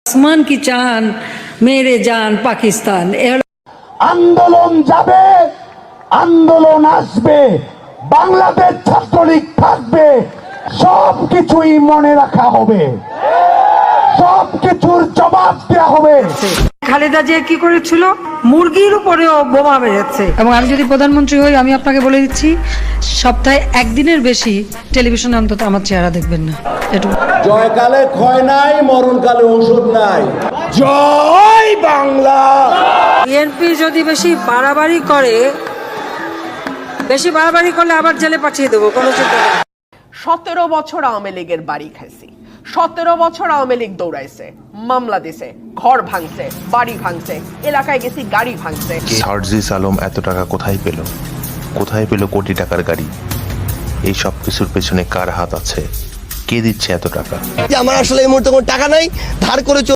আসমান কি চান মেরে যান পাকিস্তান। আন্দোলন যাবে, আন্দোলন আসবে, বাংলাদেশ ছাত্রলীগ থাকবে, সবকিছুই মনে রাখা হবে, সবকিছুর জবাব দেওয়া হবে। খালেদা জিয়া কি করেছিল? মুরগির উপরেও বোমা মেরেছে। এবং আমি যদি প্রধানমন্ত্রী হই, আমি আপনাকে বলে দিচ্ছি, সপ্তাহে একদিনের বেশি টেলিভিশনে অন্তত আমার চেহারা দেখবেন না। এটুকু। জয়কালে ক্ষয় নাই, মরণকালে ঔষধ নাই। জয় বাংলা। বিএনপি যদি বেশি বাড়াবাড়ি করলে আবার জেলে পাঠিয়ে দেবো, কোনো চিন্তা নেই। 17 বছর আওয়ামী লীগের বাড়ি খাইছি, 17 বছর আওয়ামী লীগ দৌড়াইছে, মামলা দিছে, ঘর ভাঙছে, বাড়ি ভাঙছে, এলাকায় গেছি গাড়ি ভাঙছে। সার্জিস আলম এত টাকা কোথায় পেল? কোথায় পেল কোটি টাকার গাড়ি? এই সব কিছুর পেছনে কার হাত আছে? কে দিচ্ছে এত টাকা? আমার আসলে এই মুহূর্তে কোনো টাকা নাই, ধার করে